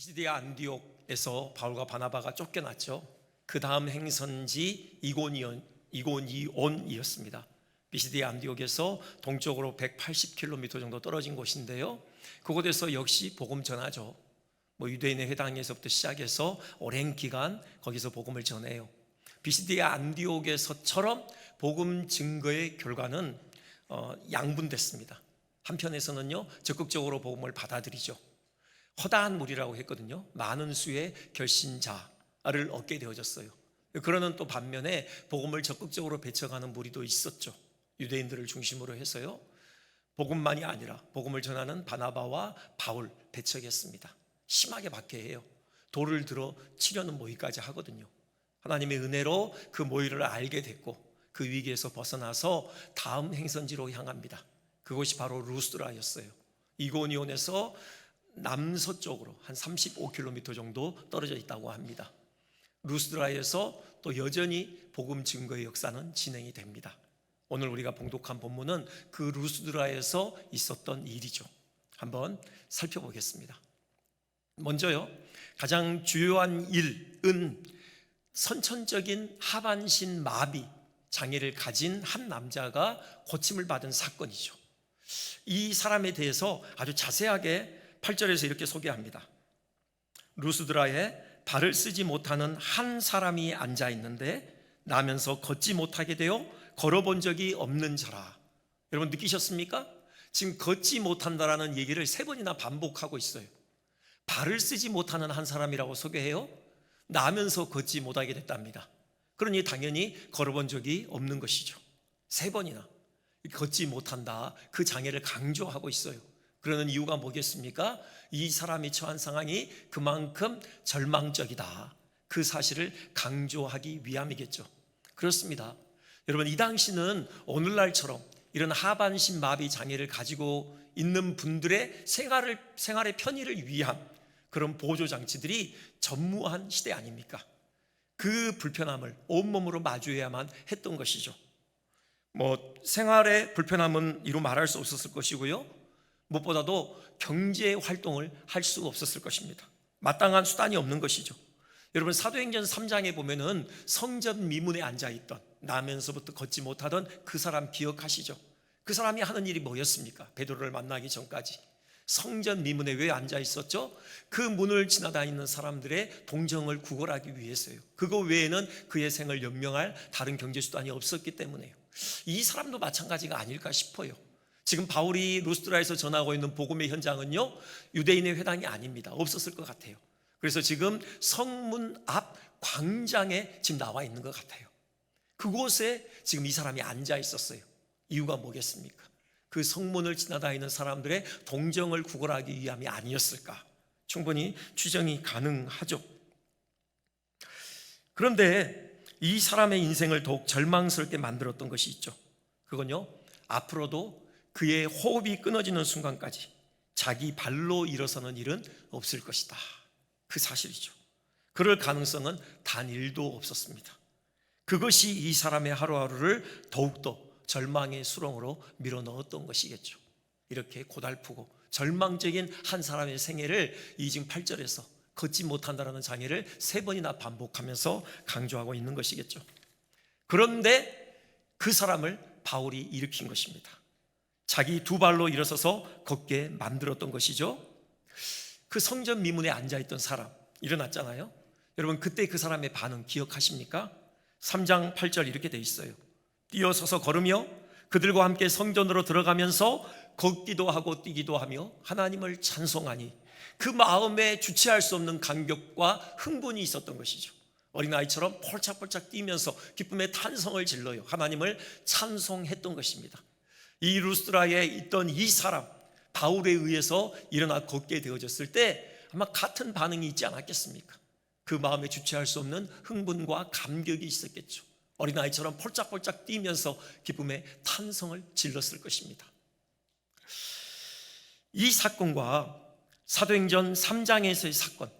피시디아 안디옥에서 바울과 바나바가 쫓겨났죠. 그 다음 행선지 이고니온이었습니다. 피시디아 안디옥에서 동쪽으로 180km 정도 떨어진 곳인데요, 그곳에서 역시 복음 전하죠. 유대인의 회당에서부터 시작해서 오랜 기간 거기서 복음을 전해요. 피시디아 안디옥에서처럼 복음 증거의 결과는 양분됐습니다. 한편에서는요, 적극적으로 복음을 받아들이죠. 허다한 무리라고 했거든요. 많은 수의 결신자를 얻게 되어졌어요. 그러는 또 반면에 복음을 적극적으로 배척하는 무리도 있었죠. 유대인들을 중심으로 해서요, 복음만이 아니라 복음을 전하는 바나바와 바울 배척했습니다. 심하게 박해해요. 돌을 들어 치려는 모의까지 하거든요. 하나님의 은혜로 그 모의를 알게 됐고 그 위기에서 벗어나서 다음 행선지로 향합니다. 그곳이 바로 루스드라였어요. 이고니온에서 남서쪽으로 한 35km 정도 떨어져 있다고 합니다. 루스드라에서 또 여전히 복음 증거의 역사는 진행이 됩니다. 오늘 우리가 봉독한 본문은 그 루스드라에서 있었던 일이죠. 한번 살펴보겠습니다. 먼저요, 가장 주요한 일은 선천적인 하반신 마비 장애를 가진 한 남자가 고침을 받은 사건이죠. 이 사람에 대해서 아주 자세하게 8절에서 이렇게 소개합니다. 루스드라에 발을 쓰지 못하는 한 사람이 앉아 있는데 나면서 걷지 못하게 되어 걸어본 적이 없는 자라. 여러분 느끼셨습니까? 지금 걷지 못한다라는 얘기를 3번이나 반복하고 있어요. 발을 쓰지 못하는 한 사람이라고 소개해요. 나면서 걷지 못하게 됐답니다. 그러니 당연히 걸어본 적이 없는 것이죠. 3번이나 걷지 못한다, 그 장애를 강조하고 있어요. 그러는 이유가 뭐겠습니까? 이 사람이 처한 상황이 그만큼 절망적이다, 그 사실을 강조하기 위함이겠죠. 그렇습니다. 여러분, 이 당시는 오늘날처럼 이런 하반신 마비 장애를 가지고 있는 분들의 생활의 편의를 위한 그런 보조장치들이 전무한 시대 아닙니까? 그 불편함을 온몸으로 마주해야만 했던 것이죠. 생활의 불편함은 이루 말할 수 없었을 것이고요, 무엇보다도 경제 활동을 할 수 없었을 것입니다. 마땅한 수단이 없는 것이죠. 여러분, 사도행전 3장에 보면은 성전 미문에 앉아있던, 나면서부터 걷지 못하던 그 사람 기억하시죠? 그 사람이 하는 일이 뭐였습니까? 베드로를 만나기 전까지 성전 미문에 왜 앉아 있었죠? 그 문을 지나다니는 사람들의 동정을 구걸하기 위해서요. 그거 외에는 그의 생을 연명할 다른 경제수단이 없었기 때문에요. 이 사람도 마찬가지가 아닐까 싶어요. 지금 바울이 루스드라에서 전하고 있는 복음의 현장은요, 유대인의 회당이 아닙니다. 없었을 것 같아요. 그래서 지금 성문 앞 광장에 지금 나와 있는 것 같아요. 그곳에 지금 이 사람이 앉아 있었어요. 이유가 뭐겠습니까? 그 성문을 지나다니는 사람들의 동정을 구걸하기 위함이 아니었을까? 충분히 추정이 가능하죠. 그런데 이 사람의 인생을 더욱 절망스럽게 만들었던 것이 있죠. 그건요, 앞으로도 그의 호흡이 끊어지는 순간까지 자기 발로 일어서는 일은 없을 것이다, 그 사실이죠. 그럴 가능성은 단 1도 없었습니다. 그것이 이 사람의 하루하루를 더욱더 절망의 수렁으로 밀어넣었던 것이겠죠. 이렇게 고달프고 절망적인 한 사람의 생애를 이 지금 8절에서 걷지 못한다는 장애를 3번이나 반복하면서 강조하고 있는 것이겠죠. 그런데 그 사람을 바울이 일으킨 것입니다. 자기 2발로 일어서서 걷게 만들었던 것이죠. 그 성전 미문에 앉아있던 사람 일어났잖아요. 여러분, 그때 그 사람의 반응 기억하십니까? 3장 8절 이렇게 돼 있어요. 뛰어서서 걸으며 그들과 함께 성전으로 들어가면서 걷기도 하고 뛰기도 하며 하나님을 찬송하니, 그 마음에 주체할 수 없는 감격과 흥분이 있었던 것이죠. 어린아이처럼 폴짝폴짝 뛰면서 기쁨의 탄성을 질러요. 하나님을 찬송했던 것입니다. 이 루스드라에 있던 이 사람, 바울에 의해서 일어나 걷게 되어졌을 때 아마 같은 반응이 있지 않았겠습니까? 그 마음에 주체할 수 없는 흥분과 감격이 있었겠죠. 어린아이처럼 폴짝폴짝 뛰면서 기쁨의 탄성을 질렀을 것입니다. 이 사건과 사도행전 3장에서의 사건,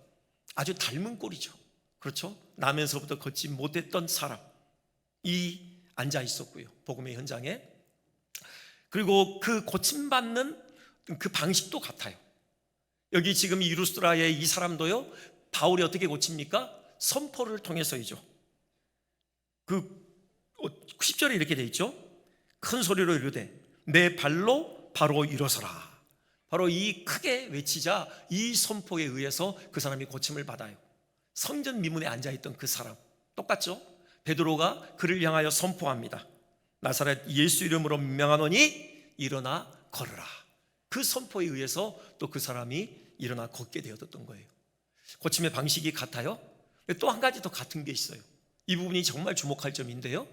아주 닮은 꼴이죠. 그렇죠? 나면서부터 걷지 못했던 사람이 앉아 있었고요, 복음의 현장에. 그리고 그 고침받는 그 방식도 같아요. 여기 지금 이 루스드라의 이 사람도요, 바울이 어떻게 고칩니까? 선포를 통해서이죠. 그 10절에 이렇게 돼 있죠. 큰 소리로 이르되 내 발로 바로 일어서라. 바로 이 크게 외치자 이 선포에 의해서 그 사람이 고침을 받아요. 성전 미문에 앉아있던 그 사람 똑같죠? 베드로가 그를 향하여 선포합니다. 나사렛 예수 이름으로 명하노니 일어나 걸으라. 그 선포에 의해서 또 그 사람이 일어나 걷게 되었던 거예요. 고침의 방식이 같아요. 또 한 가지 더 같은 게 있어요. 이 부분이 정말 주목할 점인데요,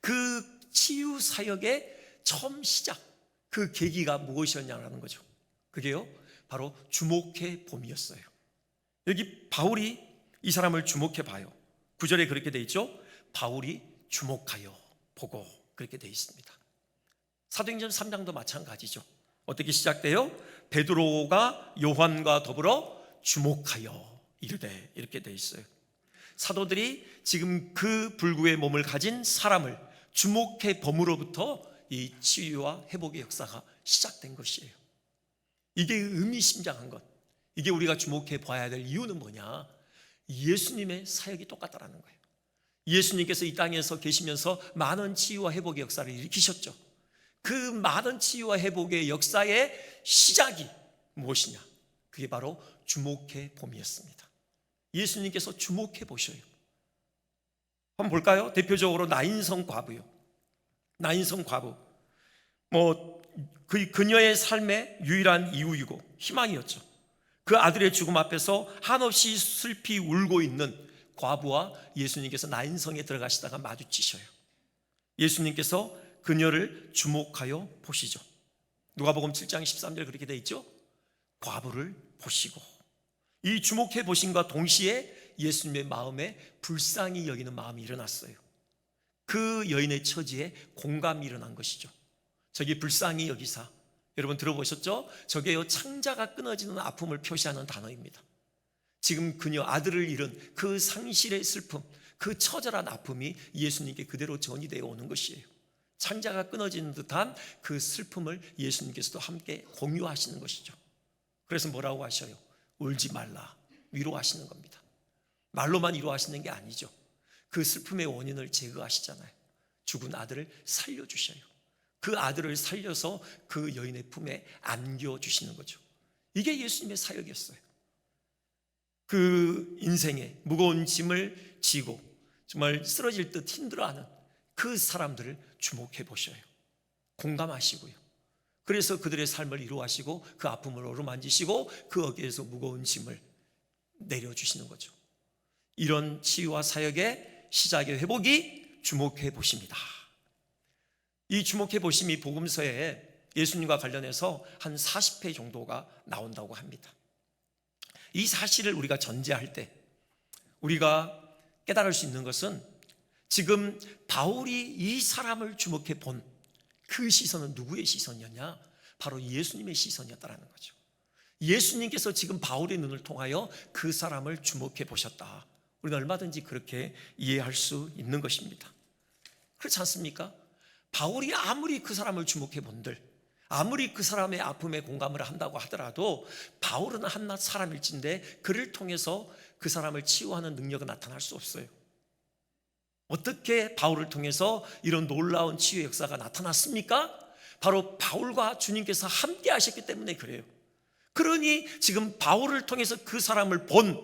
그 치유 사역의 처음 시작, 그 계기가 무엇이었냐라는 거죠. 그게요, 바로 주목해 봄이었어요. 여기 바울이 이 사람을 주목해 봐요. 9절에 그렇게 돼 있죠. 바울이 주목하여 보고, 그렇게 돼 있습니다. 사도행전 3장도 마찬가지죠. 어떻게 시작돼요? 베드로가 요한과 더불어 주목하여 이르되, 이렇게 돼 있어요. 사도들이 지금 그 불구의 몸을 가진 사람을 주목해 봄으로부터 이 치유와 회복의 역사가 시작된 것이에요. 이게 의미심장한 것, 이게 우리가 주목해 봐야 될 이유는 뭐냐? 예수님의 사역이 똑같다라는 거예요. 예수님께서 이 땅에서 계시면서 많은 치유와 회복의 역사를 일으키셨죠. 그 많은 치유와 회복의 역사의 시작이 무엇이냐? 그게 바로 주목해 봄이었습니다. 예수님께서 주목해 보셔요. 한번 볼까요? 대표적으로 나인성 과부요. 나인성 과부, 그녀의 삶의 유일한 이유이고 희망이었죠. 그 아들의 죽음 앞에서 한없이 슬피 울고 있는 과부와 예수님께서 나인성에 들어가시다가 마주치셔요. 예수님께서 그녀를 주목하여 보시죠. 누가복음 7장 13절 그렇게 돼 있죠. 과부를 보시고, 이 주목해 보심과 동시에 예수님의 마음에 불쌍히 여기는 마음이 일어났어요. 그 여인의 처지에 공감이 일어난 것이죠. 저기 불쌍히 여기사, 여러분 들어보셨죠? 저게요, 창자가 끊어지는 아픔을 표시하는 단어입니다. 지금 그녀 아들을 잃은 그 상실의 슬픔, 그 처절한 아픔이 예수님께 그대로 전이되어 오는 것이에요. 창자가 끊어지는 듯한 그 슬픔을 예수님께서도 함께 공유하시는 것이죠. 그래서 뭐라고 하셔요? 울지 말라, 위로하시는 겁니다. 말로만 위로하시는 게 아니죠. 그 슬픔의 원인을 제거하시잖아요. 죽은 아들을 살려주셔요. 그 아들을 살려서 그 여인의 품에 안겨주시는 거죠. 이게 예수님의 사역이었어요. 그 인생의 무거운 짐을 지고 정말 쓰러질 듯 힘들어하는 그 사람들을 주목해 보셔요. 공감하시고요. 그래서 그들의 삶을 위로하시고 그 아픔을 어루만지시고 그 어깨에서 무거운 짐을 내려주시는 거죠. 이런 치유와 사역의 시작의 회복이 주목해 보십니다. 이 주목해 보심이 복음서에 예수님과 관련해서 한 40회 정도가 나온다고 합니다. 이 사실을 우리가 전제할 때 우리가 깨달을 수 있는 것은, 지금 바울이 이 사람을 주목해 본 그 시선은 누구의 시선이었냐? 바로 예수님의 시선이었다라는 거죠. 예수님께서 지금 바울의 눈을 통하여 그 사람을 주목해 보셨다. 우리는 얼마든지 그렇게 이해할 수 있는 것입니다. 그렇지 않습니까? 바울이 아무리 그 사람을 주목해 본들, 아무리 그 사람의 아픔에 공감을 한다고 하더라도 바울은 한낱 사람일진데 그를 통해서 그 사람을 치유하는 능력은 나타날 수 없어요. 어떻게 바울을 통해서 이런 놀라운 치유 역사가 나타났습니까? 바로 바울과 주님께서 함께 하셨기 때문에 그래요. 그러니 지금 바울을 통해서 그 사람을 본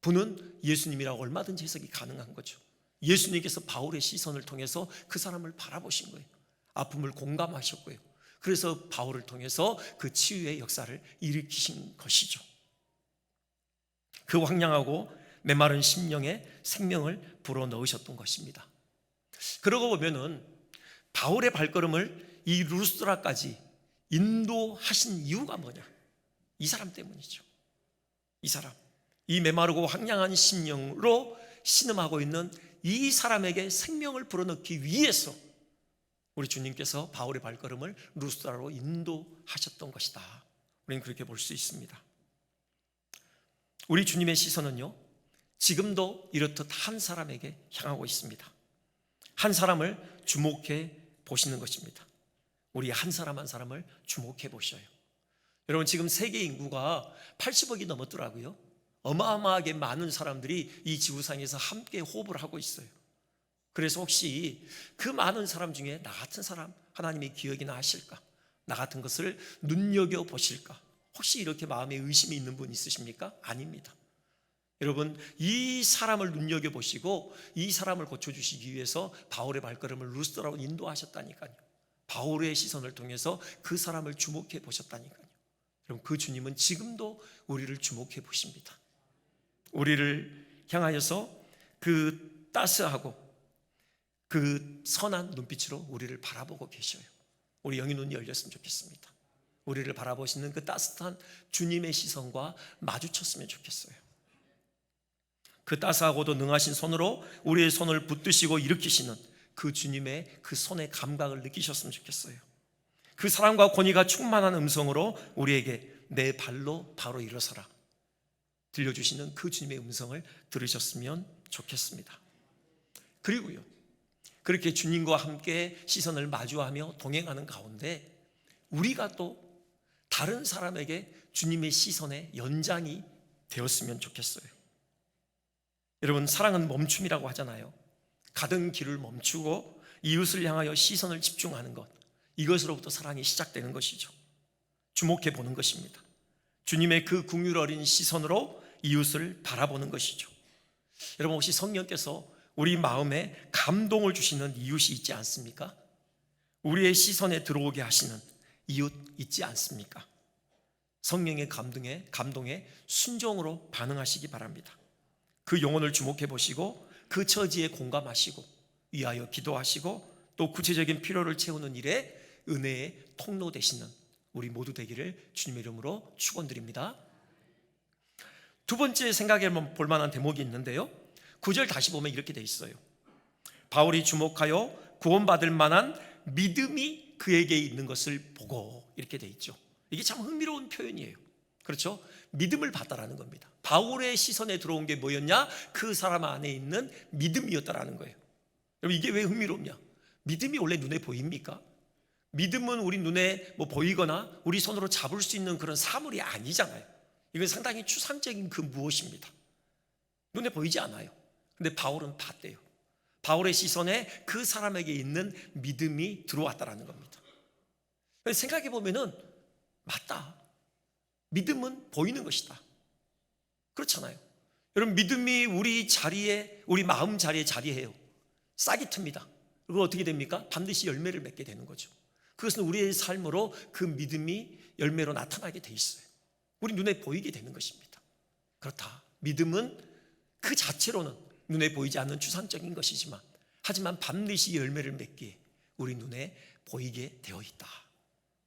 분은 예수님이라고 얼마든지 해석이 가능한 거죠. 예수님께서 바울의 시선을 통해서 그 사람을 바라보신 거예요. 아픔을 공감하셨고요. 그래서 바울을 통해서 그 치유의 역사를 일으키신 것이죠. 그 황량하고 메마른 심령에 생명을 불어넣으셨던 것입니다. 그러고 보면은 바울의 발걸음을 이 루스드라까지 인도하신 이유가 뭐냐? 이 사람 때문이죠. 이 사람, 이 메마르고 황량한 심령으로 신음하고 있는 이 사람에게 생명을 불어넣기 위해서 우리 주님께서 바울의 발걸음을 루스드라로 인도하셨던 것이다. 우리는 그렇게 볼 수 있습니다. 우리 주님의 시선은요, 지금도 이렇듯 한 사람에게 향하고 있습니다. 한 사람을 주목해 보시는 것입니다. 우리 한 사람 한 사람을 주목해 보셔요. 여러분, 지금 세계 인구가 80억이 넘었더라고요. 어마어마하게 많은 사람들이 이 지구상에서 함께 호흡을 하고 있어요. 그래서 혹시 그 많은 사람 중에 나 같은 사람 하나님이 기억이나 하실까? 나 같은 것을 눈여겨보실까? 혹시 이렇게 마음에 의심이 있는 분 있으십니까? 아닙니다. 여러분, 이 사람을 눈여겨보시고 이 사람을 고쳐주시기 위해서 바울의 발걸음을 루스드라로 인도하셨다니까요. 바울의 시선을 통해서 그 사람을 주목해 보셨다니까요. 여러분, 그 주님은 지금도 우리를 주목해 보십니다. 우리를 향하여서 그 따스하고 그 선한 눈빛으로 우리를 바라보고 계셔요. 우리 영의 눈이 열렸으면 좋겠습니다. 우리를 바라보시는 그 따뜻한 주님의 시선과 마주쳤으면 좋겠어요. 그 따스하고도 능하신 손으로 우리의 손을 붙드시고 일으키시는 그 주님의 그 손의 감각을 느끼셨으면 좋겠어요. 그 사랑과 권위가 충만한 음성으로 우리에게 내 발로 바로 일어서라 들려주시는 그 주님의 음성을 들으셨으면 좋겠습니다. 그리고요, 그렇게 주님과 함께 시선을 마주하며 동행하는 가운데 우리가 또 다른 사람에게 주님의 시선의 연장이 되었으면 좋겠어요. 여러분, 사랑은 멈춤이라고 하잖아요. 가던 길을 멈추고 이웃을 향하여 시선을 집중하는 것, 이것으로부터 사랑이 시작되는 것이죠. 주목해 보는 것입니다. 주님의 그 긍휼 어린 시선으로 이웃을 바라보는 것이죠. 여러분, 혹시 성령께서 우리 마음에 감동을 주시는 이웃이 있지 않습니까? 우리의 시선에 들어오게 하시는 이웃 있지 않습니까? 성령의 감동에 순종으로 반응하시기 바랍니다. 그 영혼을 주목해 보시고 그 처지에 공감하시고 위하여 기도하시고 또 구체적인 필요를 채우는 일에 은혜의 통로 되시는 우리 모두 되기를 주님의 이름으로 축원드립니다. 두 번째 생각해 볼 만한 대목이 있는데요, 9절 다시 보면 이렇게 돼 있어요. 바울이 주목하여 구원받을 만한 믿음이 그에게 있는 것을 보고, 이렇게 돼 있죠. 이게 참 흥미로운 표현이에요. 그렇죠? 믿음을 받다라는 겁니다. 바울의 시선에 들어온 게 뭐였냐? 그 사람 안에 있는 믿음이었다라는 거예요. 여러분, 이게 왜 흥미롭냐? 믿음이 원래 눈에 보입니까? 믿음은 우리 눈에 보이거나 우리 손으로 잡을 수 있는 그런 사물이 아니잖아요. 이건 상당히 추상적인 그 무엇입니다. 눈에 보이지 않아요. 근데 바울은 봤대요. 바울의 시선에 그 사람에게 있는 믿음이 들어왔다라는 겁니다. 생각해 보면은 맞다. 믿음은 보이는 것이다. 그렇잖아요. 여러분, 믿음이 우리 자리에, 우리 마음 자리에 자리해요. 싹이 틉니다. 그리고 어떻게 됩니까? 반드시 열매를 맺게 되는 거죠. 그것은 우리의 삶으로 그 믿음이 열매로 나타나게 돼 있어요. 우리 눈에 보이게 되는 것입니다. 그렇다. 믿음은 그 자체로는 눈에 보이지 않는 추상적인 것이지만, 하지만 반드시 열매를 맺기에 우리 눈에 보이게 되어 있다.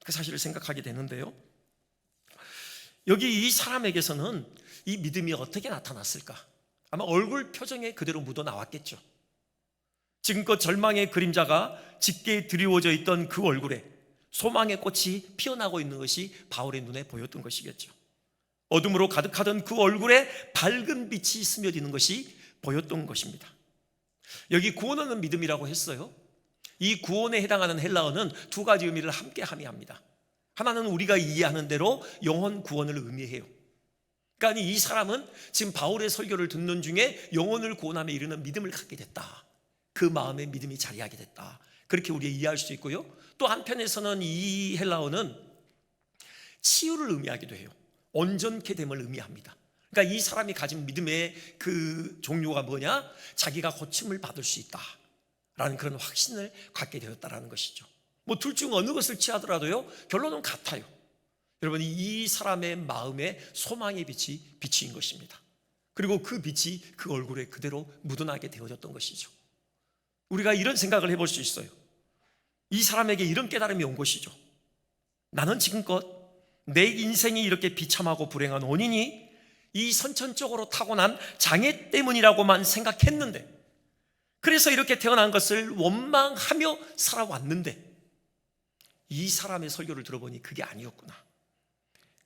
그 사실을 생각하게 되는데요, 여기 이 사람에게서는 이 믿음이 어떻게 나타났을까? 아마 얼굴 표정에 그대로 묻어 나왔겠죠. 지금껏 절망의 그림자가 짙게 드리워져 있던 그 얼굴에 소망의 꽃이 피어나고 있는 것이 바울의 눈에 보였던 것이겠죠. 어둠으로 가득하던 그 얼굴에 밝은 빛이 스며드는 것이 보였던 것입니다. 여기 구원하는 믿음이라고 했어요. 이 구원에 해당하는 헬라어는 두 가지 의미를 함께 함의합니다. 하나는 우리가 이해하는 대로 영혼 구원을 의미해요. 그러니까 이 사람은 지금 바울의 설교를 듣는 중에 영혼을 구원함에 이르는 믿음을 갖게 됐다. 그 마음에 믿음이 자리하게 됐다. 그렇게 우리가 이해할 수 있고요. 또 한편에서는 이 헬라어는 치유를 의미하기도 해요. 온전케 됨을 의미합니다. 그러니까 이 사람이 가진 믿음의 그 종류가 뭐냐? 자기가 고침을 받을 수 있다라는 그런 확신을 갖게 되었다라는 것이죠. 둘 중 어느 것을 취하더라도요, 결론은 같아요. 여러분, 이 사람의 마음에 소망의 빛이 비추인 것입니다. 그리고 그 빛이 그 얼굴에 그대로 묻어나게 되어졌던 것이죠. 우리가 이런 생각을 해볼 수 있어요. 이 사람에게 이런 깨달음이 온 것이죠. 나는 지금껏 내 인생이 이렇게 비참하고 불행한 원인이 이 선천적으로 타고난 장애 때문이라고만 생각했는데, 그래서 이렇게 태어난 것을 원망하며 살아왔는데, 이 사람의 설교를 들어보니 그게 아니었구나.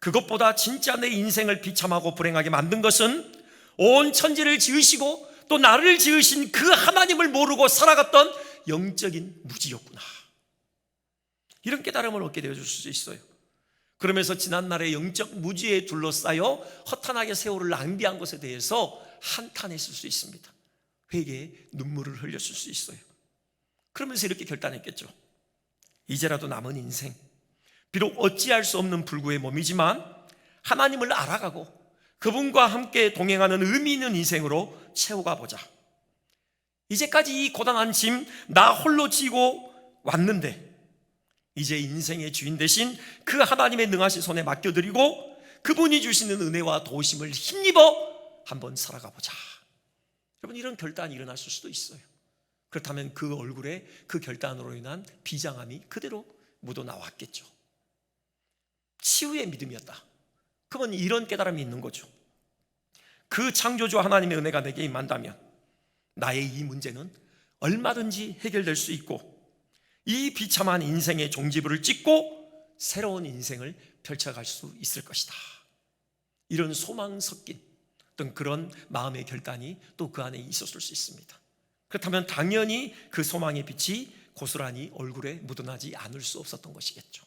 그것보다 진짜 내 인생을 비참하고 불행하게 만든 것은 온 천지를 지으시고 또 나를 지으신 그 하나님을 모르고 살아갔던 영적인 무지였구나. 이런 깨달음을 얻게 되어줄 수 있어요. 그러면서 지난날의 영적 무지에 둘러싸여 허탄하게 세월을 낭비한 것에 대해서 한탄했을 수 있습니다. 회개에 눈물을 흘렸을 수 있어요. 그러면서 이렇게 결단했겠죠. 이제라도 남은 인생, 비록 어찌할 수 없는 불구의 몸이지만 하나님을 알아가고 그분과 함께 동행하는 의미 있는 인생으로 채워가 보자. 이제까지 이 고단한 짐 나 홀로 지고 왔는데 이제 인생의 주인 대신 그 하나님의 능하신 손에 맡겨드리고 그분이 주시는 은혜와 도우심을 힘입어 한번 살아가 보자. 여러분, 이런 결단이 일어났을 수도 있어요. 그렇다면 그 얼굴에 그 결단으로 인한 비장함이 그대로 묻어 나왔겠죠. 치유의 믿음이었다. 그러면 이런 깨달음이 있는 거죠. 그 창조주 하나님의 은혜가 내게 임한다면 나의 이 문제는 얼마든지 해결될 수 있고 이 비참한 인생의 종지부를 찍고 새로운 인생을 펼쳐갈 수 있을 것이다. 이런 소망 섞인 어떤 그런 마음의 결단이 또 그 안에 있었을 수 있습니다. 그렇다면 당연히 그 소망의 빛이 고스란히 얼굴에 묻어나지 않을 수 없었던 것이겠죠.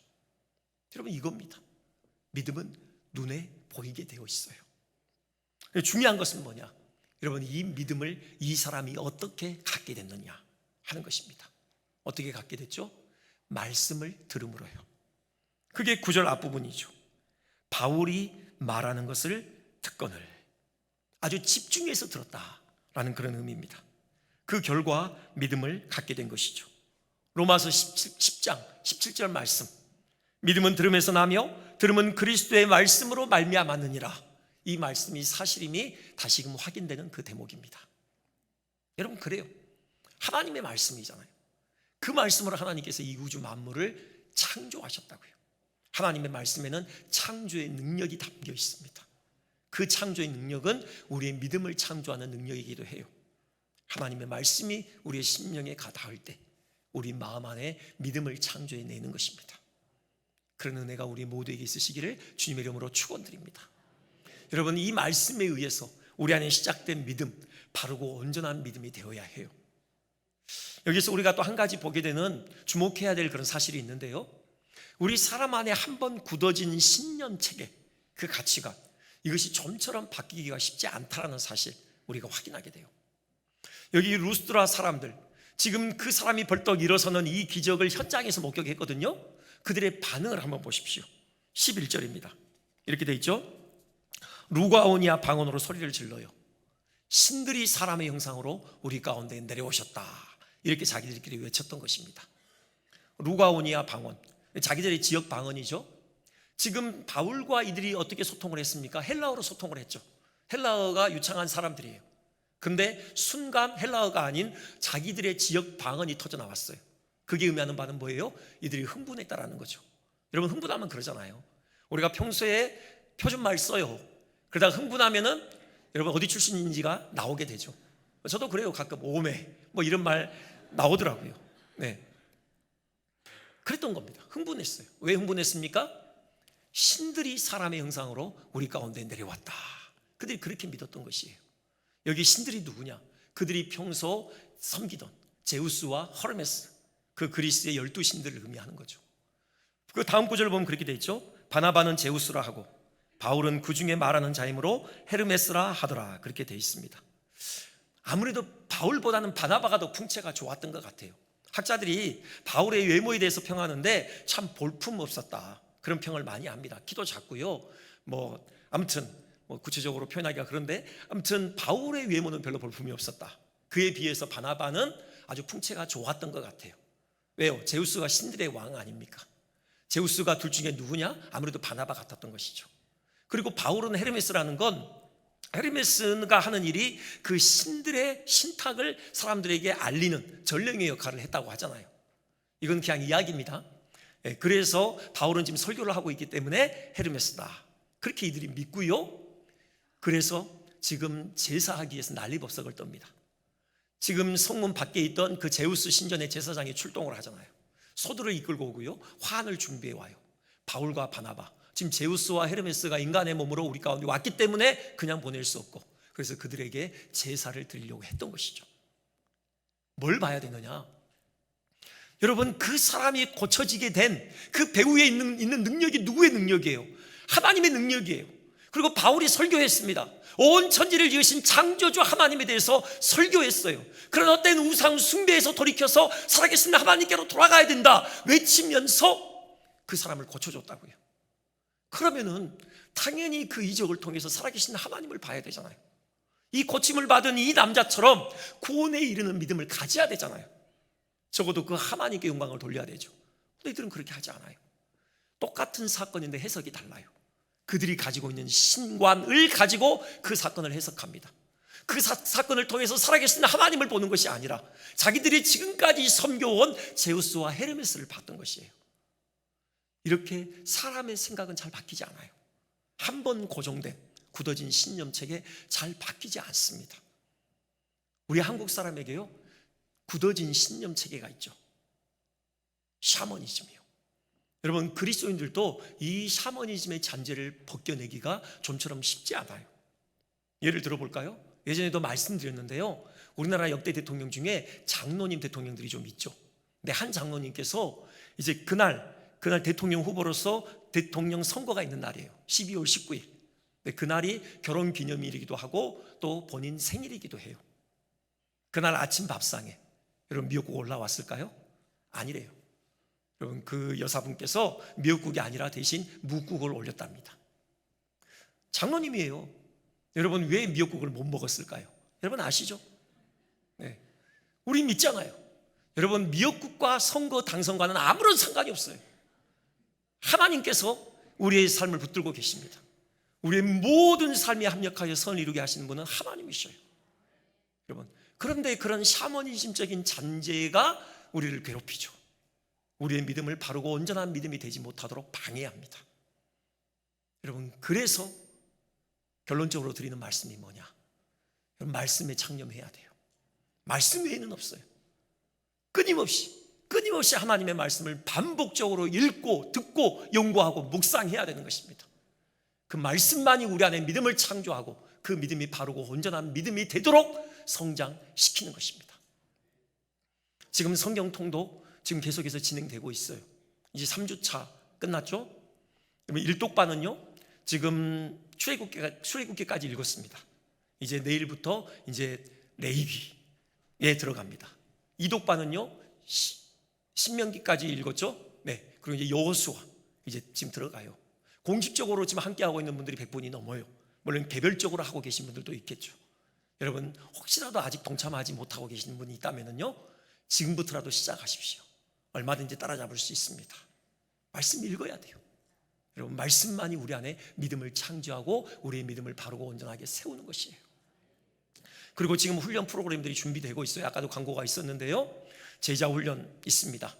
여러분, 이겁니다. 믿음은 눈에 보이게 되어 있어요. 중요한 것은 뭐냐? 여러분, 이 믿음을 이 사람이 어떻게 갖게 됐느냐 하는 것입니다. 어떻게 갖게 됐죠? 말씀을 들음으로요. 그게 9절 앞부분이죠. 바울이 말하는 것을 듣거늘 아주 집중해서 들었다라는 그런 의미입니다. 그 결과 믿음을 갖게 된 것이죠. 로마서 10장 17절 말씀, 믿음은 들음에서 나며 들음은 그리스도의 말씀으로 말미암았느니라. 이 말씀이 사실임이 다시금 확인되는 그 대목입니다. 여러분, 그래요. 하나님의 말씀이잖아요. 그 말씀으로 하나님께서 이 우주 만물을 창조하셨다고요. 하나님의 말씀에는 창조의 능력이 담겨 있습니다. 그 창조의 능력은 우리의 믿음을 창조하는 능력이기도 해요. 하나님의 말씀이 우리의 심령에 닿을 때 우리 마음 안에 믿음을 창조해내는 것입니다. 그런 은혜가 우리 모두에게 있으시기를 주님의 이름으로 축원드립니다. 여러분, 이 말씀에 의해서 우리 안에 시작된 믿음, 바르고 온전한 믿음이 되어야 해요. 여기서 우리가 또 한 가지 보게 되는, 주목해야 될 그런 사실이 있는데요, 우리 사람 안에 한번 굳어진 신념체계, 그 가치관, 이것이 좀처럼 바뀌기가 쉽지 않다는 사실 우리가 확인하게 돼요. 여기 루스드라 사람들, 지금 그 사람이 벌떡 일어서는 이 기적을 현장에서 목격했거든요. 그들의 반응을 한번 보십시오. 11절입니다. 이렇게 돼 있죠. 루가오니아 방언으로 소리를 질러요. 신들이 사람의 형상으로 우리 가운데 내려오셨다. 이렇게 자기들끼리 외쳤던 것입니다. 루가오니아 방언, 자기들의 지역 방언이죠. 지금 바울과 이들이 어떻게 소통을 했습니까? 헬라어로 소통을 했죠. 헬라어가 유창한 사람들이에요. 근데 순간 헬라어가 아닌 자기들의 지역 방언이 터져 나왔어요. 그게 의미하는 바는 뭐예요? 이들이 흥분했다라는 거죠. 여러분, 흥분하면 그러잖아요. 우리가 평소에 표준말 써요. 그러다가 흥분하면은 여러분 어디 출신인지가 나오게 되죠. 저도 그래요. 가끔 오메 뭐 이런 말 나오더라고요. 네. 그랬던 겁니다. 흥분했어요. 왜 흥분했습니까? 신들이 사람의 형상으로 우리 가운데 내려왔다. 그들이 그렇게 믿었던 것이에요. 여기 신들이 누구냐? 그들이 평소 섬기던 제우스와 허르메스, 그 그리스의 12신들을 의미하는 거죠. 그 다음 구절을 보면 그렇게 돼 있죠. 바나바는 제우스라 하고 바울은 그 중에 말하는 자이므로 헤르메스라 하더라. 그렇게 돼 있습니다. 아무래도 바울보다는 바나바가 더 풍채가 좋았던 것 같아요. 학자들이 바울의 외모에 대해서 평하는데 참 볼품없었다, 그런 평을 많이 합니다. 키도 작고요. 아무튼 구체적으로 표현하기가 그런데, 아무튼 바울의 외모는 별로 볼품이 없었다. 그에 비해서 바나바는 아주 풍채가 좋았던 것 같아요. 왜요? 제우스가 신들의 왕 아닙니까? 제우스가 둘 중에 누구냐? 아무래도 바나바 같았던 것이죠. 그리고 바울은 헤르메스라는 건, 헤르메스가 하는 일이 그 신들의 신탁을 사람들에게 알리는 전령의 역할을 했다고 하잖아요. 이건 그냥 이야기입니다. 그래서 바울은 지금 설교를 하고 있기 때문에 헤르메스다, 그렇게 이들이 믿고요. 그래서 지금 제사하기 위해서 난리법석을 떱니다. 지금 성문 밖에 있던 그 제우스 신전의 제사장이 출동을 하잖아요. 소들을 이끌고 오고요, 화환을 준비해 와요. 바울과 바나바, 지금 제우스와 헤르메스가 인간의 몸으로 우리 가운데 왔기 때문에 그냥 보낼 수 없고, 그래서 그들에게 제사를 드리려고 했던 것이죠. 뭘 봐야 되느냐? 여러분, 그 사람이 고쳐지게 된 그 배후에 있는 능력이 누구의 능력이에요? 하나님의 능력이에요. 그리고 바울이 설교했습니다. 온 천지를 지으신 창조주 하나님에 대해서 설교했어요. 그런 어떤 우상 숭배에서 돌이켜서 살아계신 하나님께로 돌아가야 된다 외치면서 그 사람을 고쳐줬다고요. 그러면은 당연히 그 이적을 통해서 살아계신 하나님을 봐야 되잖아요. 이 고침을 받은 이 남자처럼 구원에 이르는 믿음을 가져야 되잖아요. 적어도 그 하나님께 영광을 돌려야 되죠. 근데 이들은 그렇게 하지 않아요. 똑같은 사건인데 해석이 달라요. 그들이 가지고 있는 신관을 가지고 그 사건을 해석합니다. 그 사건을 통해서 살아계신 하나님을 보는 것이 아니라 자기들이 지금까지 섬겨온 제우스와 헤르메스를 봤던 것이에요. 이렇게 사람의 생각은 잘 바뀌지 않아요. 한 번 고정된 굳어진 신념책에 잘 바뀌지 않습니다. 우리 한국 사람에게요, 굳어진 신념체계가 있죠. 샤머니즘이요. 여러분, 그리스도인들도 이 샤머니즘의 잔재를 벗겨내기가 좀처럼 쉽지 않아요. 예를 들어볼까요? 예전에도 말씀드렸는데요, 우리나라 역대 대통령 중에 장로님 대통령들이 좀 있죠. 근데 한 장로님께서 이제 그날 대통령 후보로서 대통령 선거가 있는 날이에요. 12월 19일. 그날이 결혼 기념일이기도 하고 또 본인 생일이기도 해요. 그날 아침 밥상에 여러분 미역국 올라왔을까요? 아니래요. 여러분, 그 여사분께서 미역국이 아니라 대신 묵국을 올렸답니다. 장로님이에요. 여러분, 왜 미역국을 못 먹었을까요? 여러분 아시죠? 네. 우리 믿잖아요. 여러분, 미역국과 선거 당선과는 아무런 상관이 없어요. 하나님께서 우리의 삶을 붙들고 계십니다. 우리의 모든 삶에 합력하여 선을 이루게 하시는 분은 하나님이셔요. 여러분, 그런데 그런 샤머니즘적인 잔재가 우리를 괴롭히죠. 우리의 믿음을 바르고 온전한 믿음이 되지 못하도록 방해합니다. 여러분, 그래서 결론적으로 드리는 말씀이 뭐냐? 여러분, 말씀에 창념해야 돼요. 말씀 외에는 없어요. 끊임없이 하나님의 말씀을 반복적으로 읽고 듣고 연구하고 묵상해야 되는 것입니다. 그 말씀만이 우리 안에 믿음을 창조하고 그 믿음이 바르고 온전한 믿음이 되도록 성장시키는 것입니다. 지금 성경통도 지금 계속해서 진행되고 있어요. 이제 3주차 끝났죠? 그러면 일독반은요, 지금 출애굽기까지 읽었습니다. 이제 내일부터 이제 레위기에 들어갑니다. 이독반은요, 신명기까지 읽었죠? 네. 그리고 이제 여호수아 이제 지금 들어가요. 공식적으로 지금 함께하고 있는 분들이 100분이 넘어요. 물론 개별적으로 하고 계신 분들도 있겠죠. 여러분, 혹시라도 아직 동참하지 못하고 계시는 분이 있다면요, 지금부터라도 시작하십시오. 얼마든지 따라잡을 수 있습니다. 말씀 읽어야 돼요. 여러분, 말씀만이 우리 안에 믿음을 창조하고 우리의 믿음을 바르고 온전하게 세우는 것이에요. 그리고 지금 훈련 프로그램들이 준비되고 있어요. 아까도 광고가 있었는데요, 제자 훈련 있습니다.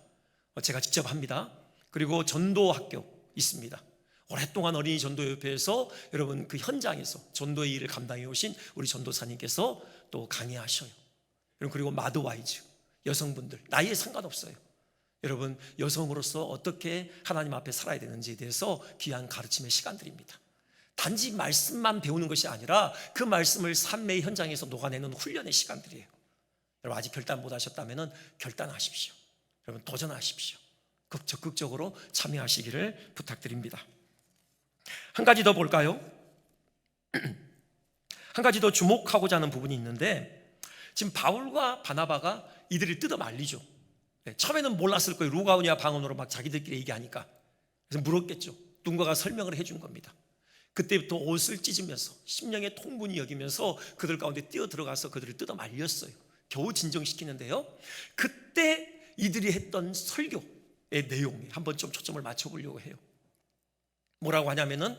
제가 직접 합니다. 그리고 전도학교 있습니다. 오랫동안 어린이 전도협회에서 여러분 그 현장에서 전도의 일을 감당해 오신 우리 전도사님께서 또 강의하셔요. 그리고 마드와이즈 여성분들, 나이에 상관없어요. 여러분, 여성으로서 어떻게 하나님 앞에 살아야 되는지에 대해서 귀한 가르침의 시간들입니다. 단지 말씀만 배우는 것이 아니라 그 말씀을 삶의 현장에서 녹아내는 훈련의 시간들이에요. 여러분, 아직 결단 못 하셨다면 결단하십시오. 여러분, 도전하십시오. 적극적으로 참여하시기를 부탁드립니다. 한 가지 더 볼까요? 한 가지 더 주목하고자 하는 부분이 있는데, 지금 바울과 바나바가 이들을 뜯어 말리죠. 처음에는 몰랐을 거예요. 루가오니아 방언으로 막 자기들끼리 얘기하니까. 그래서 물었겠죠. 누군가가 설명을 해준 겁니다. 그때부터 옷을 찢으면서 심령의 통분이 여기면서 그들 가운데 뛰어 들어가서 그들을 뜯어 말렸어요. 겨우 진정시키는데요, 그때 이들이 했던 설교의 내용에 한번 좀 초점을 맞춰보려고 해요. 뭐라고 하냐면은,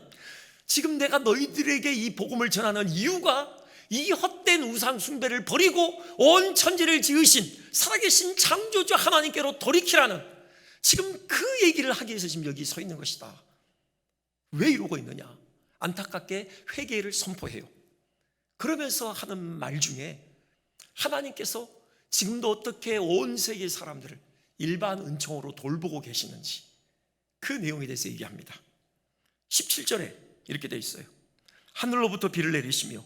지금 내가 너희들에게 이 복음을 전하는 이유가 이 헛된 우상 숭배를 버리고 온 천지를 지으신 살아계신 창조주 하나님께로 돌이키라는, 지금 그 얘기를 하기 위해서 지금 여기 서 있는 것이다. 왜 이러고 있느냐? 안타깝게 회개를 선포해요. 그러면서 하는 말 중에 하나님께서 지금도 어떻게 온 세계 사람들을 일반 은총으로 돌보고 계시는지 그 내용에 대해서 얘기합니다. 17절에 이렇게 되어 있어요. 하늘로부터 비를 내리시며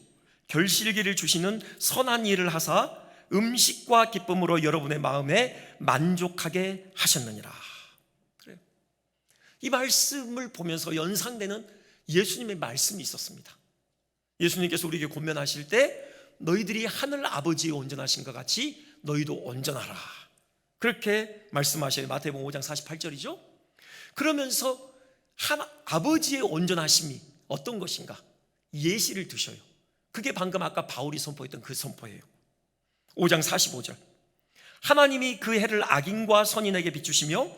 결실기를 주시는 선한 일을 하사 음식과 기쁨으로 여러분의 마음에 만족하게 하셨느니라. 그래요. 이 말씀을 보면서 연상되는 예수님의 말씀이 있었습니다. 예수님께서 우리에게 권면하실 때 너희들이 하늘 아버지의 온전하신 것 같이 너희도 온전하라, 그렇게 말씀하셔요. 마태복음 5장 48절이죠. 그러면서 아버지의 온전하심이 어떤 것인가 예시를 드셔요. 그게 방금 아까 바울이 선포했던 그 선포예요. 5장 45절, 하나님이 그 해를 악인과 선인에게 비추시며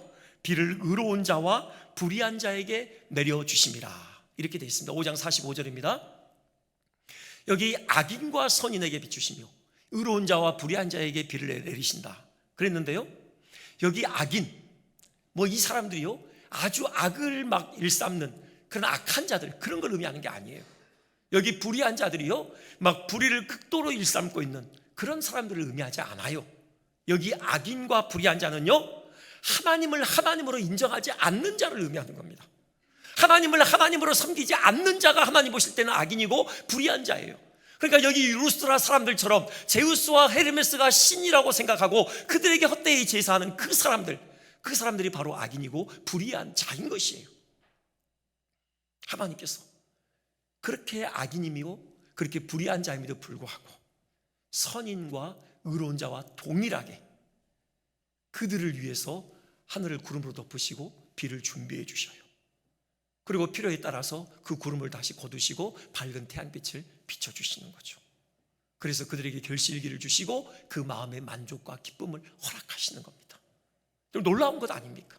비를 의로운 자와 불의한 자에게 내려주심이라, 이렇게 되어 있습니다. 5장 45절입니다. 여기 악인과 선인에게 비추시며 의로운 자와 불의한 자에게 비를 내리신다 그랬는데요, 여기 악인, 이 사람들이요 아주 악을 막 일삼는 그런 악한 자들, 그런 걸 의미하는 게 아니에요. 여기 불의한 자들이요 막 불의를 극도로 일삼고 있는 그런 사람들을 의미하지 않아요. 여기 악인과 불의한 자는요 하나님을 하나님으로 인정하지 않는 자를 의미하는 겁니다. 하나님을 하나님으로 섬기지 않는 자가 하나님 보실 때는 악인이고 불의한 자예요. 그러니까 여기 루스드라 사람들처럼 제우스와 헤르메스가 신이라고 생각하고 그들에게 헛되이 제사하는 그 사람들이 바로 악인이고 불의한 자인 것이에요. 하나님께서 그렇게 악인임이고 그렇게 불의한 자임에도 불구하고 선인과 의로운 자와 동일하게 그들을 위해서 하늘을 구름으로 덮으시고 비를 준비해 주셔요. 그리고 필요에 따라서 그 구름을 다시 거두시고 밝은 태양빛을 비춰주시는 거죠. 그래서 그들에게 결실기를 주시고 그 마음의 만족과 기쁨을 허락하시는 겁니다. 놀라운 것 아닙니까?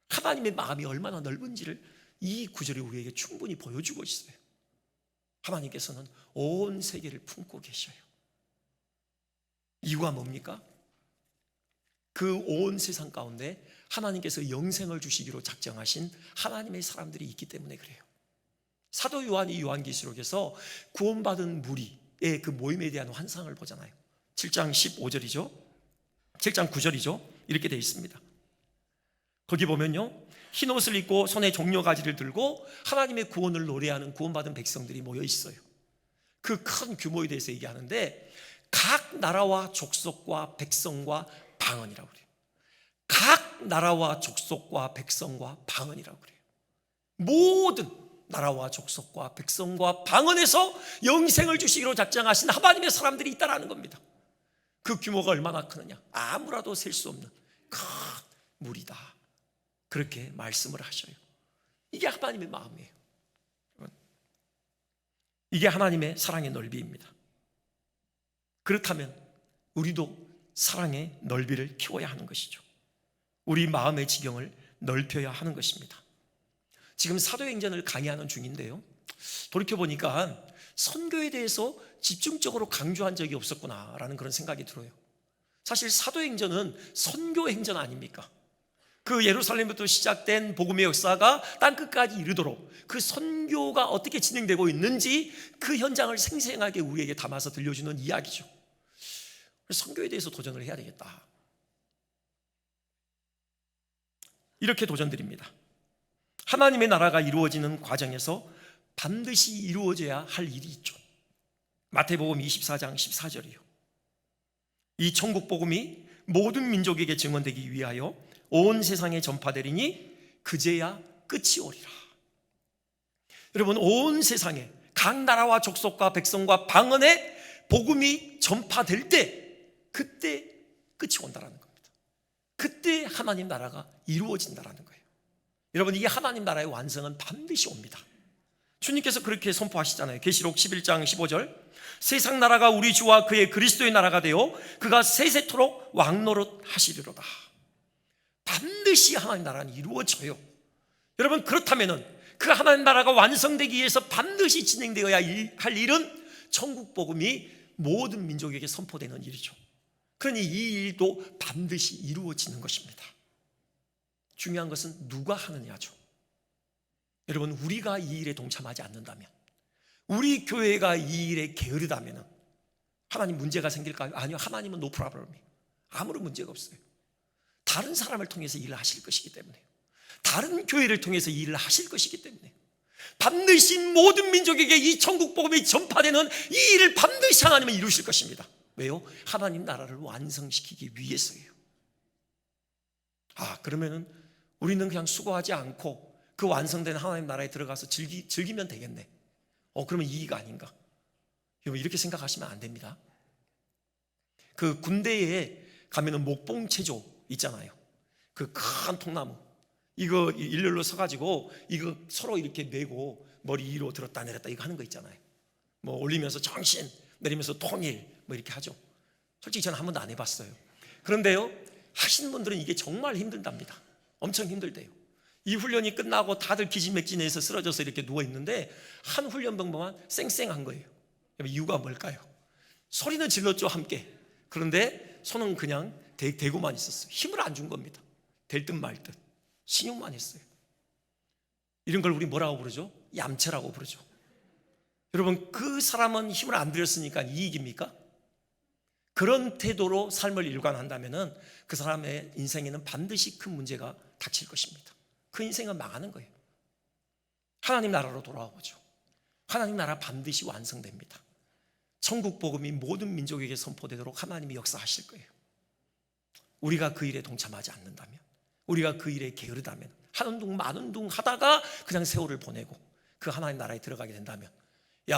하나님의 마음이 얼마나 넓은지를 이 구절이 우리에게 충분히 보여주고 있어요. 하나님께서는 온 세계를 품고 계셔요. 이유가 뭡니까? 그 온 세상 가운데 하나님께서 영생을 주시기로 작정하신 하나님의 사람들이 있기 때문에 그래요. 사도 요한이 요한계시록에서 구원받은 무리의 그 모임에 대한 환상을 보잖아요. 7장 15절이죠 7장 9절이죠 이렇게 되어 있습니다. 거기 보면요 흰 옷을 입고 손에 종려가지를 들고 하나님의 구원을 노래하는 구원받은 백성들이 모여 있어요. 그 큰 규모에 대해서 얘기하는데 각 나라와 족속과 백성과 방언이라고 그래요. 각 나라와 족속과 백성과 방언이라고 그래요. 모든 나라와 족속과 백성과 방언에서 영생을 주시기로 작정하신 하나님의 사람들이 있다라는 겁니다. 그 규모가 얼마나 크느냐, 아무라도 셀 수 없는 큰 무리다, 그렇게 말씀을 하셔요. 이게 하나님의 마음이에요. 이게 하나님의 사랑의 넓이입니다. 그렇다면 우리도 사랑의 넓이를 키워야 하는 것이죠. 우리 마음의 지경을 넓혀야 하는 것입니다. 지금 사도행전을 강의하는 중인데요, 돌이켜보니까 선교에 대해서 집중적으로 강조한 적이 없었구나라는 그런 생각이 들어요. 사실 사도행전은 선교행전 아닙니까? 그 예루살렘부터 시작된 복음의 역사가 땅끝까지 이르도록 그 선교가 어떻게 진행되고 있는지 그 현장을 생생하게 우리에게 담아서 들려주는 이야기죠. 그래서 선교에 대해서 도전을 해야 되겠다, 이렇게 도전드립니다. 하나님의 나라가 이루어지는 과정에서 반드시 이루어져야 할 일이 있죠. 마태복음 24장 14절이요. 이 천국 복음이 모든 민족에게 증언되기 위하여 온 세상에 전파되리니 그제야 끝이 오리라. 여러분, 온 세상에 각 나라와 족속과 백성과 방언에 복음이 전파될 때 그때 끝이 온다라는 겁니다. 그때 하나님 나라가 이루어진다라는 거예요. 여러분, 이게 하나님 나라의 완성은 반드시 옵니다. 주님께서 그렇게 선포하시잖아요. 계시록 11장 15절, 세상 나라가 우리 주와 그의 그리스도의 나라가 되어 그가 세세토록 왕노릇 하시리로다. 반드시 하나님 나라는 이루어져요. 여러분, 그렇다면 그 하나님 나라가 완성되기 위해서 반드시 진행되어야 할 일은 천국 복음이 모든 민족에게 선포되는 일이죠. 그러니 이 일도 반드시 이루어지는 것입니다. 중요한 것은 누가 하느냐죠. 여러분, 우리가 이 일에 동참하지 않는다면, 우리 교회가 이 일에 게으르다면 하나님 문제가 생길까요? 아니요, 하나님은 no problem, 아무런 문제가 없어요. 다른 사람을 통해서 일을 하실 것이기 때문에, 다른 교회를 통해서 일을 하실 것이기 때문에 반드시 모든 민족에게 이 천국 복음이 전파되는 이 일을 반드시 하나님은 이루실 것입니다. 왜요? 하나님 나라를 완성시키기 위해서예요. 그러면은 우리는 그냥 수고하지 않고 그 완성된 하나님 나라에 들어가서 즐기면 되겠네. 그러면 이익 아닌가? 여러분, 이렇게 생각하시면 안 됩니다. 그 군대에 가면은 목봉체조 있잖아요. 그 큰 통나무, 이거 일렬로 서가지고 이거 서로 이렇게 메고 머리 위로 들었다 내렸다 이거 하는 거 있잖아요. 뭐 올리면서 정신, 내리면서 통일, 뭐 이렇게 하죠. 솔직히 저는 한 번도 안 해봤어요. 그런데요, 하시는 분들은 이게 정말 힘들답니다. 엄청 힘들대요. 이 훈련이 끝나고 다들 기지맥진해서 쓰러져서 이렇게 누워있는데 한 훈련병만 쌩쌩한 거예요. 이유가 뭘까요? 소리는 질렀죠, 함께. 그런데 손은 그냥 대고만 있었어요. 힘을 안 준 겁니다. 될 듯 말 듯. 신용만 했어요. 이런 걸 우리 뭐라고 부르죠? 얌체라고 부르죠. 여러분, 그 사람은 힘을 안 들였으니까 이익입니까? 그런 태도로 삶을 일관한다면 그 사람의 인생에는 반드시 큰 문제가 닥칠 것입니다. 그 인생은 망하는 거예요. 하나님 나라로 돌아오죠. 하나님 나라 반드시 완성됩니다. 천국 복음이 모든 민족에게 선포되도록 하나님이 역사하실 거예요. 우리가 그 일에 동참하지 않는다면, 우리가 그 일에 게으르다면, 하는 둥 마는 둥 하다가 그냥 세월을 보내고 그 하나님 나라에 들어가게 된다면,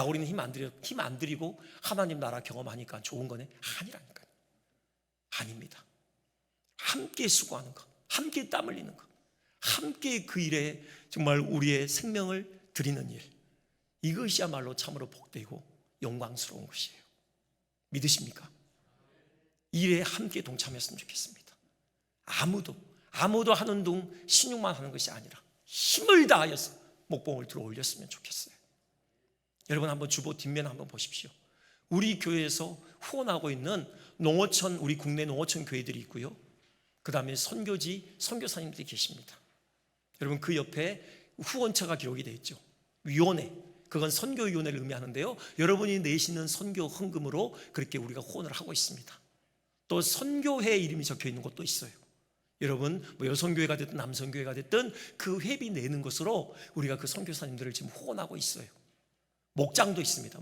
우리는 힘 안 들이고 하나님 나라 경험하니까 좋은 거네? 아니라니까요. 아닙니다. 함께 수고하는 것, 함께 땀 흘리는 것, 함께 그 일에 정말 우리의 생명을 드리는 일, 이것이야말로 참으로 복되고 영광스러운 것이에요. 믿으십니까? 일에 함께 동참했으면 좋겠습니다. 아무도 하는 둥 신용만 하는 것이 아니라 힘을 다하여서 목봉을 들어 올렸으면 좋겠어요. 여러분, 한번 주보 뒷면 한번 보십시오. 우리 교회에서 후원하고 있는 농어촌, 우리 국내 농어촌 교회들이 있고요, 그 다음에 선교지 선교사님들이 계십니다. 여러분, 그 옆에 후원처가 기록이 되어 있죠. 위원회, 그건 선교위원회를 의미하는데요, 여러분이 내시는 선교 헌금으로 그렇게 우리가 후원을 하고 있습니다. 또 선교회 이름이 적혀 있는 곳도 있어요. 여러분, 뭐 여성교회가 됐든 남성교회가 됐든 그 회비 내는 것으로 우리가 그 선교사님들을 지금 후원하고 있어요. 목장도 있습니다.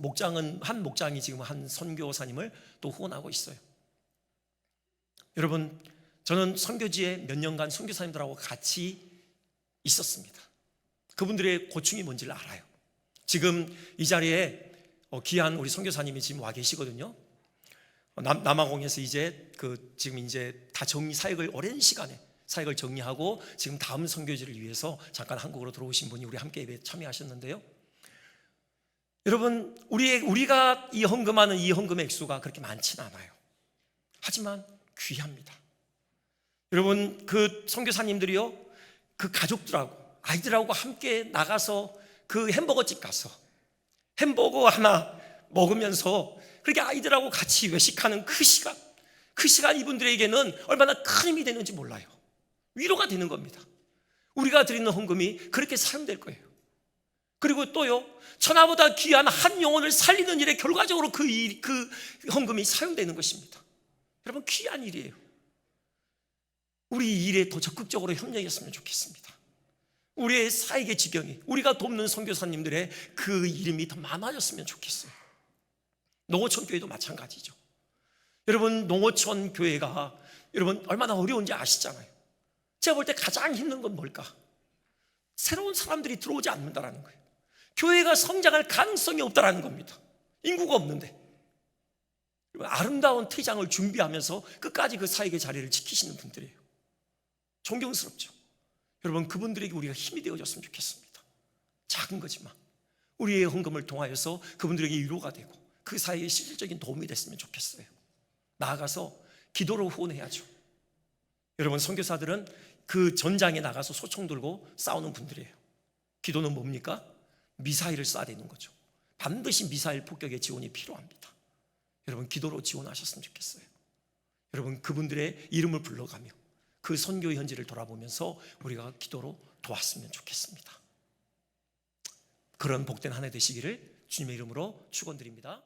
한 목장이 지금 한 선교사님을 또 후원하고 있어요. 여러분, 저는 선교지에 몇 년간 선교사님들하고 같이 있었습니다. 그분들의 고충이 뭔지를 알아요. 지금 이 자리에 귀한 우리 선교사님이 지금 와 계시거든요. 남아공에서 지금 이제 다 사역을 오랜 시간에 사역을 정리하고 지금 다음 선교지를 위해서 잠깐 한국으로 들어오신 분이 우리 함께 예배에 참여하셨는데요. 여러분, 우리가 이 헌금하는 이 헌금의 액수가 그렇게 많지는 않아요. 하지만 귀합니다. 여러분, 그 선교사님들이요, 그 가족들하고 아이들하고 함께 나가서 그 햄버거집 가서 햄버거 하나 먹으면서 그렇게 아이들하고 같이 외식하는 그 시간 이분들에게는 얼마나 큰 힘이 되는지 몰라요. 위로가 되는 겁니다. 우리가 드리는 헌금이 그렇게 사용될 거예요. 그리고 또요, 천하보다 귀한 한 영혼을 살리는 일에 결과적으로 그 헌금이 사용되는 것입니다. 여러분, 귀한 일이에요. 우리 이 일에 더 적극적으로 협력했으면 좋겠습니다. 우리의 사역의 지경이, 우리가 돕는 선교사님들의 그 이름이 더 많아졌으면 좋겠어요. 농어촌 교회도 마찬가지죠. 여러분, 농어촌 교회가 여러분 얼마나 어려운지 아시잖아요. 제가 볼 때 가장 힘든 건 뭘까? 새로운 사람들이 들어오지 않는다는 거예요. 교회가 성장할 가능성이 없다는 겁니다. 인구가 없는데. 아름다운 퇴장을 준비하면서 끝까지 그 사역의 자리를 지키시는 분들이에요. 존경스럽죠. 여러분, 그분들에게 우리가 힘이 되어줬으면 좋겠습니다. 작은 거지만 우리의 헌금을 통하여서 그분들에게 위로가 되고 그 사이에 실질적인 도움이 됐으면 좋겠어요. 나아가서 기도로 후원해야죠. 여러분, 선교사들은 그 전장에 나가서 소총 들고 싸우는 분들이에요. 기도는 뭡니까? 미사일을 쏴야 되는 거죠. 반드시 미사일 폭격의 지원이 필요합니다. 여러분, 기도로 지원하셨으면 좋겠어요. 여러분, 그분들의 이름을 불러가며 그 선교의 현지를 돌아보면서 우리가 기도로 도왔으면 좋겠습니다. 그런 복된 한 해 되시기를 주님의 이름으로 축원드립니다.